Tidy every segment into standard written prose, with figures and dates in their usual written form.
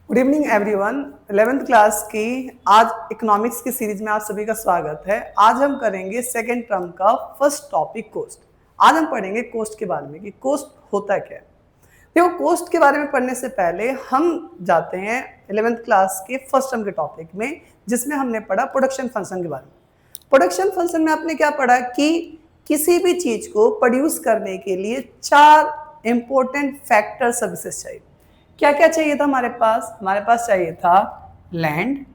Good evening everyone. 11th class की आज economics की सीरीज में आप सभी का स्वागत है। आज हम करेंगे सेकेंड टर्म का फर्स्ट टॉपिक कोस्ट। आज हम पढ़ेंगे कोस्ट के बारे में कि कोस्ट होता क्या है। देखो, कोस्ट के बारे में पढ़ने से पहले हम जाते हैं 11th क्लास के फर्स्ट टर्म के टॉपिक में, जिसमें हमने पढ़ा प्रोडक्शन फंक्शन के बारे में। प्रोडक्शन फंक्शन में आपने क्या पढ़ा कि किसी भी चीज को प्रोड्यूस करने के लिए 4 इंपॉर्टेंट फैक्टर सर्विसेज चाहिए। क्या क्या चाहिए था हमारे पास चाहिए था लैंड,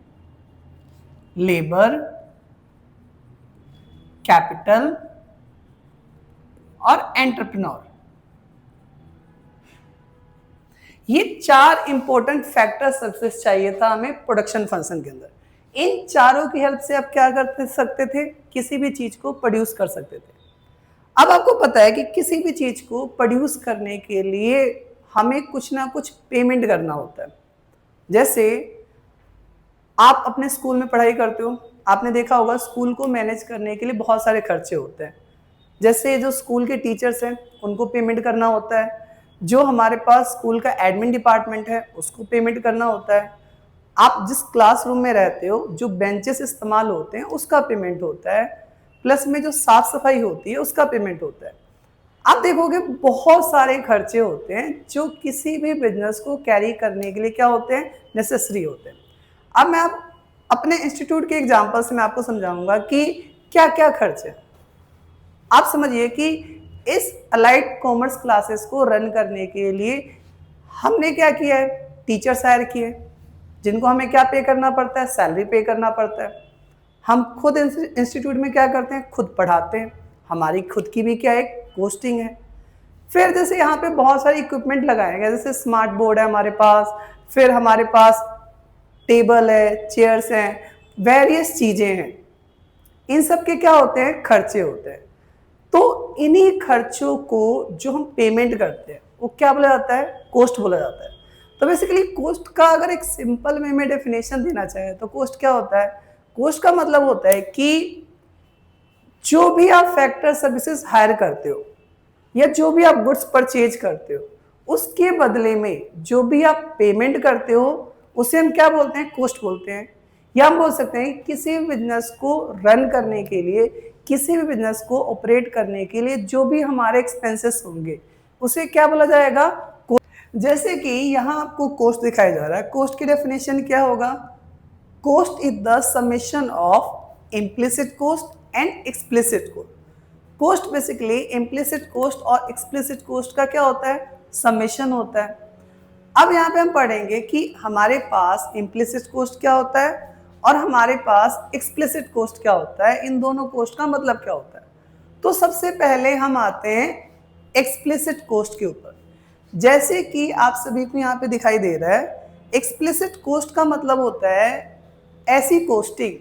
लेबर, कैपिटल और एंटरप्रेन्योर। ये 4 इंपॉर्टेंट फैक्टर सर्विसेज चाहिए था हमें प्रोडक्शन फंक्शन के अंदर। इन चारों की हेल्प से आप क्या कर सकते थे, किसी भी चीज को प्रोड्यूस कर सकते थे। अब आपको पता है कि किसी भी चीज को प्रोड्यूस करने के लिए हमें कुछ ना कुछ पेमेंट करना होता है। जैसे आप अपने स्कूल में पढ़ाई करते हो, आपने देखा होगा स्कूल को मैनेज करने के लिए बहुत सारे खर्चे होते हैं। जैसे जो स्कूल के टीचर्स हैं उनको पेमेंट करना होता है, जो हमारे पास स्कूल का एडमिन डिपार्टमेंट है उसको पेमेंट करना होता है, आप जिस क्लासरूम में रहते हो जो बेंचेस इस्तेमाल होते हैं उसका पेमेंट होता है, प्लस में जो साफ सफाई होती है उसका पेमेंट होता है। आप देखोगे बहुत सारे खर्चे होते हैं जो किसी भी बिजनेस को कैरी करने के लिए क्या होते हैं, नेसेसरी होते हैं। अब मैं अपने इंस्टीट्यूट के एग्जांपल से मैं आपको समझाऊंगा कि क्या क्या खर्च है। आप समझिए कि इस अलाइड कॉमर्स क्लासेस को रन करने के लिए हमने क्या किया है, टीचर्स हायर किए जिनको हमें क्या पे करना पड़ता है, सैलरी पे करना पड़ता है। हम खुद इंस्टीट्यूट में क्या करते हैं, खुद पढ़ाते हैं, हमारी खुद की भी क्या है, कोस्टिंग है। फिर जैसे यहाँ पे बहुत सारे इक्विपमेंट लगाए गए, जैसे स्मार्ट बोर्ड है हमारे पास, फिर हमारे पास टेबल है, चेयर्स हैं, वेरियस चीजें हैं। इन सब के क्या होते हैं, खर्चे होते हैं। तो इन्हीं खर्चों को जो हम पेमेंट करते हैं वो क्या बोला जाता है, कोस्ट बोला जाता है। तो बेसिकली कोस्ट का अगर एक सिंपल वे में डेफिनेशन देना चाहे तो कोस्ट क्या होता है, कोस्ट का मतलब होता है कि जो भी आप फैक्टर सर्विसेज हायर करते हो या जो भी आप गुड्स परचेज करते हो उसके बदले में जो भी आप पेमेंट करते हो उसे हम क्या बोलते हैं, कोस्ट बोलते हैं। या हम बोल सकते हैं किसी भी बिजनेस को रन करने के लिए, किसी भी बिजनेस को ऑपरेट करने के लिए जो भी हमारे एक्सपेंसेस होंगे उसे क्या बोला जाएगा, कोस्ट। जैसे कि यहाँ आपको कोस्ट दिखाया जा रहा है, कोस्ट की डेफिनेशन क्या होगा, cost is the summation of implicit cost and explicit cost. Cost basically implicit cost और एक्सप्लिसिट कोस्ट का क्या होता है, समेशन होता है। अब यहाँ पे हम पढ़ेंगे कि हमारे पास इम्प्लिसिट कोस्ट क्या होता है और हमारे पास एक्सप्लिसिट कोस्ट क्या होता है, इन दोनों कोस्ट का मतलब क्या होता है। तो सबसे पहले हम आते हैं एक्सप्लिसिट कोस्ट के ऊपर। जैसे कि आप सभी को यहाँ पे दिखाई दे रहा है, एक्सप्लिसिट कोस्ट का मतलब होता है ऐसी कोस्टिंग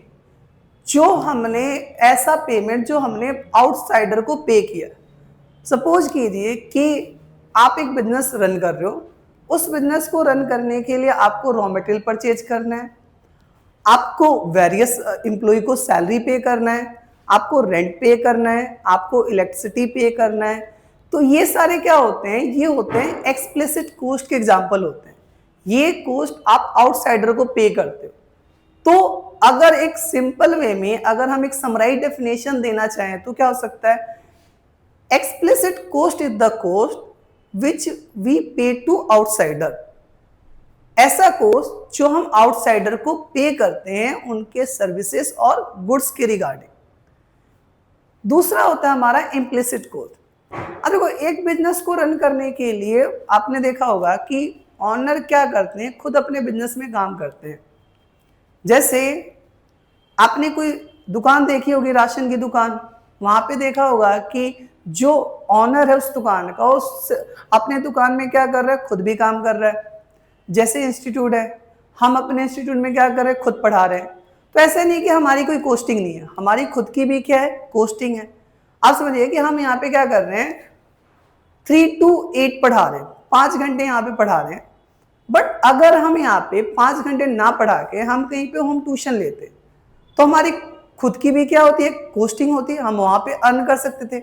जो हमने, ऐसा पेमेंट जो हमने आउटसाइडर को पे किया। सपोज कीजिए कि आप एक बिजनेस रन कर रहे हो, उस बिजनेस को रन करने के लिए आपको रॉ मटेरियल परचेज करना है, आपको वेरियस एम्प्लॉय को सैलरी पे करना है, आपको रेंट पे करना है, आपको इलेक्ट्रिसिटी पे करना है। तो ये सारे क्या होते हैं, ये होते हैं एक्सप्लिसिट कोस्ट के एग्जाम्पल होते हैं। ये कोस्ट आप आउटसाइडर को पे करते हो। तो अगर एक सिंपल वे में अगर हम एक समराइज डेफिनेशन देना चाहें तो क्या हो सकता है, explicit cost is the cost which we pay to outsider. ऐसा कोस्ट जो हम आउटसाइडर को पे करते हैं उनके सर्विसेज और गुड्स के रिगार्डिंग। दूसरा होता है हमारा इम्प्लिसिट कोस्ट। अब देखो, एक बिजनेस को रन करने के लिए आपने देखा होगा कि ऑनर क्या करते हैं, खुद अपने बिजनेस में काम करते हैं। जैसे आपने कोई दुकान देखी होगी, राशन की दुकान, वहां पे देखा होगा कि जो ऑनर है उस दुकान का, उस अपने दुकान में क्या कर रहा है, खुद भी काम कर रहा है। जैसे इंस्टीट्यूट है, हम अपने इंस्टीट्यूट में क्या कर रहे हैं, खुद पढ़ा रहे हैं। तो ऐसा नहीं कि हमारी कोई कोस्टिंग नहीं है, हमारी खुद की भी क्या है, कोस्टिंग है। आप समझिए कि हम यहाँ पे क्या कर रहे हैं, 3 to 8 पढ़ा रहे हैं, 5 घंटे यहाँ पे पढ़ा रहे हैं। बट अगर हम यहाँ पे 5 घंटे ना पढ़ा के हम कहीं पे होम ट्यूशन लेते तो हमारी खुद की भी क्या होती है, कोस्टिंग होती है, हम वहां पे अर्न कर सकते थे।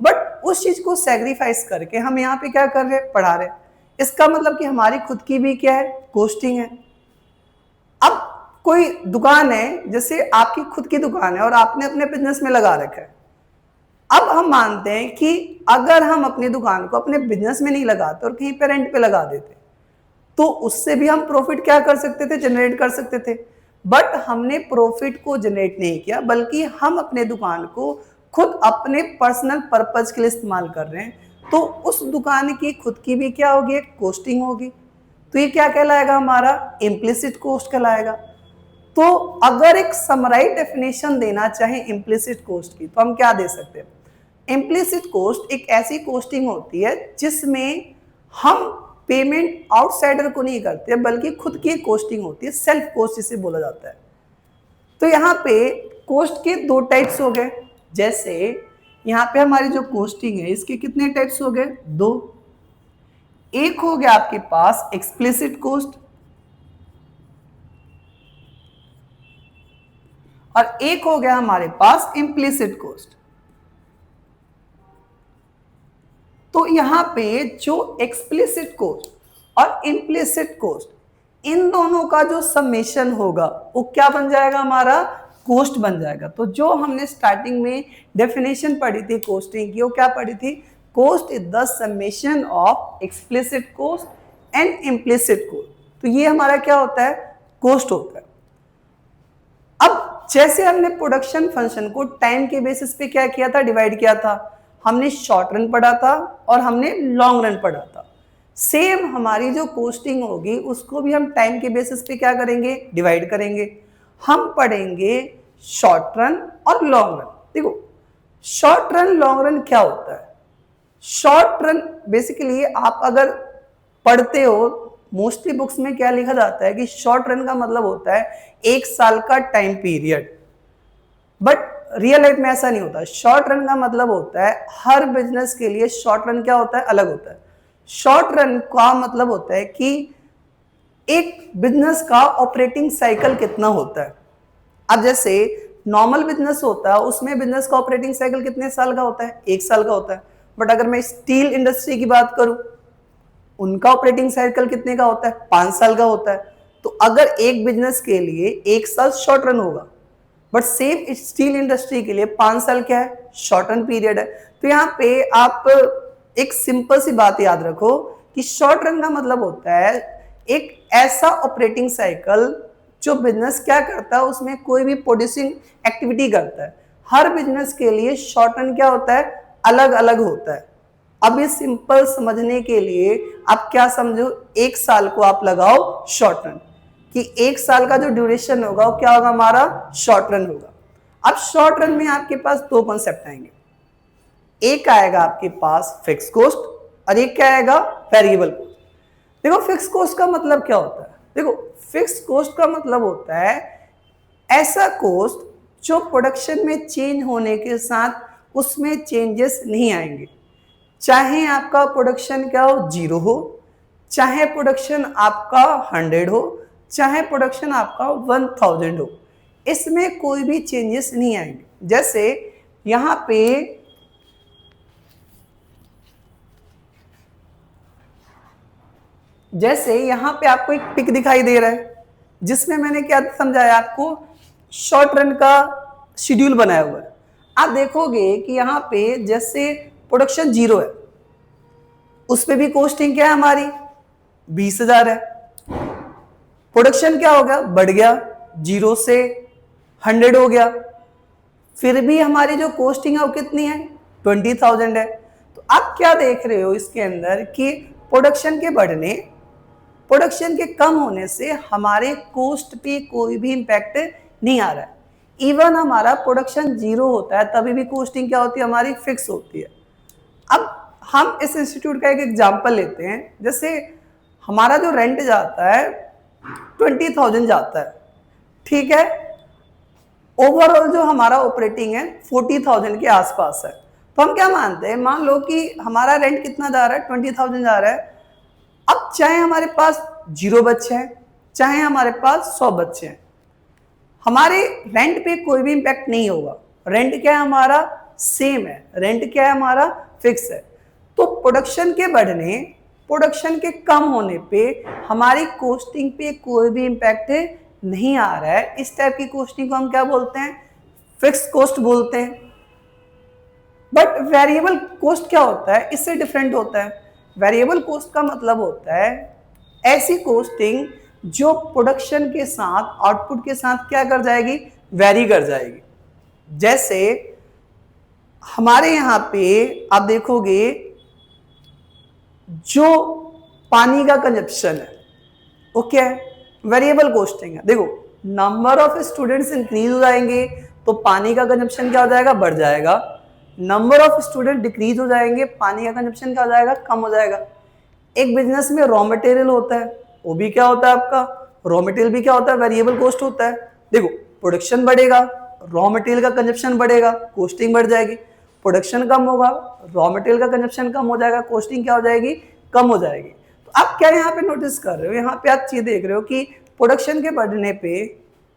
बट उस चीज को सैक्रिफाइस करके हम यहाँ पे क्या कर रहे हैं, पढ़ा रहे हैं। इसका मतलब कि हमारी खुद की भी क्या है, कोस्टिंग है। कोई दुकान है, जैसे आपकी खुद की दुकान है और आपने अपने बिजनेस में लगा रखा है। अब हम मानते हैं कि अगर हम अपनी दुकान को अपने बिजनेस में नहीं लगाते और कहीं पे रेंट पे लगा देते तो उससे भी हम प्रॉफिट क्या कर सकते थे, जनरेट कर सकते थे। बट हमने प्रॉफिट को जनरेट नहीं किया, बल्कि हम अपने दुकान को खुद अपने पर्सनल पर्पज के लिए इस्तेमाल कर रहे हैं। तो उस दुकान की खुद की भी क्या होगी, कॉस्टिंग होगी। तो ये क्या कहलाएगा, हमारा इम्प्लिसिट कॉस्ट कहलाएगा। तो अगर एक समराइज डेफिनेशन देना चाहे इम्प्लिसिट कॉस्ट की, तो हम क्या दे सकते हैं। इम्प्लिसिट कॉस्ट एक ऐसी कॉस्टिंग होती है जिसमें हम पेमेंट आउटसाइडर को नहीं करते, बल्कि खुद की कॉस्टिंग होती है, सेल्फ कॉस्ट जिसे बोला जाता है। तो यहाँ पे कॉस्ट के दो टाइप्स हो गए। जैसे यहाँ पे हमारी जो कॉस्टिंग है इसके कितने टाइप्स हो गए, दो। एक हो गया आपके पास एक्सप्लिसिट कॉस्ट और एक हो गया हमारे पास इम्प्लिसिट कॉस्ट। तो यहां पे जो एक्सप्लिसिट कॉस्ट और इम्प्लिसिट कॉस्ट, इन दोनों का जो समेशन होगा वो क्या बन जाएगा, हमारा कॉस्ट बन जाएगा। तो जो हमने स्टार्टिंग में डेफिनेशन पढ़ी थी कॉस्टिंग की, वो क्या पढ़ी थी, cost is the summation of explicit cost and implicit cost. तो ये हमारा क्या होता है, कॉस्ट होता है। अब जैसे हमने प्रोडक्शन फंक्शन को टाइम के बेसिस पे क्या किया था, डिवाइड किया था। हमने शॉर्ट रन पढ़ा था और हमने लॉन्ग रन पढ़ा था। सेम हमारी जो कॉस्टिंग होगी उसको भी हम टाइम के बेसिस पे क्या करेंगे, डिवाइड करेंगे। हम पढ़ेंगे शॉर्ट रन और लॉन्ग रन। देखो शॉर्ट रन लॉन्ग रन क्या होता है। शॉर्ट रन बेसिकली आप अगर पढ़ते हो, मोस्टली बुक्स में क्या लिखा जाता है कि शॉर्ट रन का मतलब होता है 1 साल का time period. But real life में ऐसा नहीं होता। शॉर्ट रन का मतलब होता है हर बिजनेस के लिए शॉर्ट रन क्या होता है, अलग होता है। शॉर्ट रन का मतलब होता है कि एक बिजनेस का ऑपरेटिंग साइकिल कितना होता है। अब जैसे नॉर्मल बिजनेस होता है उसमें बिजनेस का ऑपरेटिंग साइकिल कितने साल का होता है, 1 साल का होता है। बट अगर मैं स्टील इंडस्ट्री की बात करूं, उनका ऑपरेटिंग साइकिल कितने का होता है, 5 साल का होता है। तो अगर एक बिजनेस के लिए 1 साल शॉर्ट रन होगा, बट सेम स्टील इंडस्ट्री के लिए 5 साल क्या है, शॉर्ट रन पीरियड है। तो यहाँ पे आप एक सिंपल सी बात याद रखो कि शॉर्ट रन का मतलब होता है एक ऐसा ऑपरेटिंग साइकिल जो बिजनेस क्या करता है, उसमें कोई भी प्रोड्यूसिंग एक्टिविटी करता है। हर बिजनेस के लिए शॉर्ट रन क्या होता है, अलग अलग होता है। अब ये सिंपल समझने के लिए आप क्या समझो, 1 साल को आप लगाओ शॉर्ट रन, कि 1 साल का जो ड्यूरेशन होगा वो क्या होगा, हमारा शॉर्ट रन होगा। अब शॉर्ट रन में आपके पास दो कॉन्सेप्ट आएंगे। एक आएगा आपके पास फिक्स कॉस्ट और एक क्या आएगा, वेरिएबल कॉस्ट। देखो फिक्स कॉस्ट का मतलब क्या होता है, देखो फिक्स कॉस्ट का मतलब होता है ऐसा कॉस्ट जो प्रोडक्शन में चेंज होने के साथ उसमें चेंजेस नहीं आएंगे। चाहे आपका प्रोडक्शन क्या हो, 0 हो, चाहे प्रोडक्शन आपका 100 हो, चाहे प्रोडक्शन आपका 1000 हो, इसमें कोई भी चेंजेस नहीं आएंगे। जैसे यहां पे आपको एक पिक दिखाई दे रहा है जिसमें मैंने क्या समझाया आपको, शॉर्ट रन का शेड्यूल बनाया हुआ है। आप देखोगे कि यहाँ पे जैसे प्रोडक्शन 0 है, उस पे भी कॉस्टिंग क्या है हमारी, 20,000 है। प्रोडक्शन क्या हो गया, बढ़ गया, 0 से 100 हो गया, फिर भी हमारी जो कॉस्टिंग है वो कितनी है, 20,000 है। तो आप क्या देख रहे हो इसके अंदर कि प्रोडक्शन के बढ़ने, प्रोडक्शन के कम होने से हमारे कॉस्ट पे कोई भी इंपैक्ट नहीं आ रहा है। इवन हमारा प्रोडक्शन 0 होता है तभी भी कॉस्टिंग क्या होती है, हमारी फिक्स होती है। अब हम इस इंस्टीट्यूट का एक एग्जांपल लेते हैं। जैसे हमारा जो रेंट जाता है 20,000 जाता है, ठीक है। ओवरऑल जो हमारा ऑपरेटिंग है 40,000 के आसपास है। तो हम क्या मानते हैं, मान लो कि हमारा रेंट कितना जा रहा है, 20,000 जा रहा है। अब चाहे हमारे पास 0 बच्चे हैं, चाहे हमारे पास 100 बच्चे हैं, हमारे रेंट पे कोई भी इंपैक्ट नहीं होगा। रेंट क्या है हमारा, सेम है। रेंट क्या है हमारा, फिक्स है। तो प्रोडक्शन के बढ़ने, प्रोडक्शन के कम होने पे हमारी कॉस्टिंग पे कोई भी इंपैक्ट नहीं आ रहा है, इस टाइप की कॉस्टिंग को हम क्या बोलते हैं, फिक्स कॉस्ट बोलते हैं। बट वेरिएबल कॉस्ट क्या होता है, इससे डिफरेंट होता है। वेरिएबल कॉस्ट का मतलब होता है ऐसी कॉस्टिंग जो प्रोडक्शन के साथ, आउटपुट के साथ क्या कर जाएगी, वेरी कर जाएगी। जैसे हमारे यहाँ पे आप देखोगे जो पानी का कंजप्शन है वो क्या है, वेरिएबल कॉस्टिंग है। देखो नंबर ऑफ स्टूडेंट्स इंक्रीज हो जाएंगे तो पानी का कंजप्शन क्या हो जाएगा, बढ़ जाएगा। नंबर ऑफ स्टूडेंट डिक्रीज हो जाएंगे, पानी का कंजप्शन क्या हो जाएगा, कम हो जाएगा। एक बिजनेस में रॉ मटेरियल होता है, वो भी क्या होता है आपका, रॉ मटेरियल भी क्या होता है, वेरिएबल कॉस्ट होता है। देखो प्रोडक्शन बढ़ेगा, रॉ मटेरियल का कंजप्शन बढ़ेगा, कॉस्टिंग बढ़ जाएगी। प्रोडक्शन कम होगा, रॉ मटेरियल का कंजप्शन कम हो जाएगा, कॉस्टिंग क्या हो जाएगी, कम हो जाएगी। तो आप क्या यहाँ पे नोटिस कर रहे हो, यहाँ पे आप चीज देख रहे हो कि प्रोडक्शन के बढ़ने पे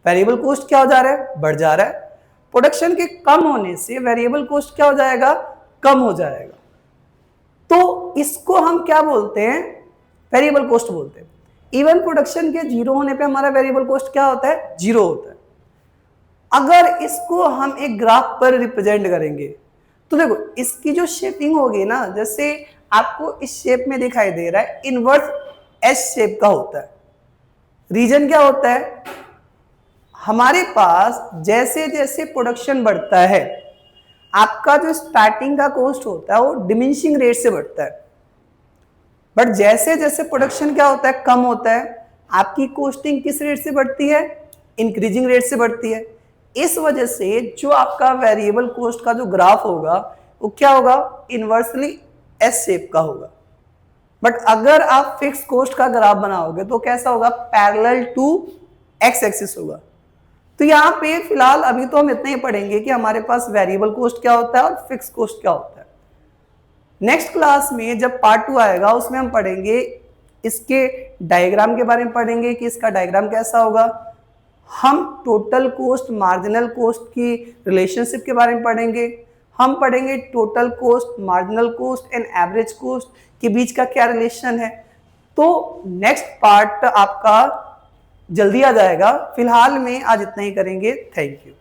वेरिएबल कॉस्ट क्या हो जा रहा है, बढ़ जा रहा है। प्रोडक्शन के कम होने से वेरिएबल कॉस्ट क्या हो जाएगा, कम हो जाएगा। तो इसको हम क्या बोलते हैं, वेरिएबल कॉस्ट बोलते हैं। इवन प्रोडक्शन के जीरो होने पे हमारा वेरिएबल कॉस्ट क्या होता है, जीरो होता है। अगर इसको हम एक ग्राफ पर रिप्रेजेंट करेंगे तो देखो इसकी जो शेपिंग होगी ना, जैसे आपको इस शेप में दिखाई दे रहा है, इनवर्स एस शेप का होता है। रीजन क्या होता है, हमारे पास जैसे जैसे प्रोडक्शन बढ़ता है आपका जो स्टार्टिंग का कॉस्ट होता है वो डिमिनिशिंग रेट से बढ़ता है। बट जैसे जैसे प्रोडक्शन क्या होता है, कम होता है, आपकी कॉस्टिंग किस रेट से बढ़ती है, इंक्रीजिंग रेट से बढ़ती है। इस वजह से जो आपका वेरिएबल कॉस्ट का जो ग्राफ होगा वो क्या होगा, इनवर्सली एस शेप का होगा। बट अगर आप फिक्स कॉस्ट का ग्राफ बनाओगे तो कैसा होगा, पैरेलल टू एक्स एक्सिस होगा। तो यहाँ पे फिलहाल अभी तो हम इतना ही पढ़ेंगे कि हमारे पास वेरिएबल कॉस्ट क्या होता है और फिक्स कॉस्ट क्या होता है। नेक्स्ट क्लास में जब पार्ट 2 आएगा उसमें हम पढ़ेंगे इसके डायग्राम के बारे में, पढ़ेंगे कि इसका डायग्राम कैसा होगा। हम टोटल कॉस्ट, मार्जिनल कॉस्ट की रिलेशनशिप के बारे में पढ़ेंगे। हम पढ़ेंगे total cost, marginal cost and average cost के बीच का क्या रिलेशन है। तो नेक्स्ट पार्ट आपका जल्दी आ जाएगा। फिलहाल में आज इतना ही करेंगे। Thank you.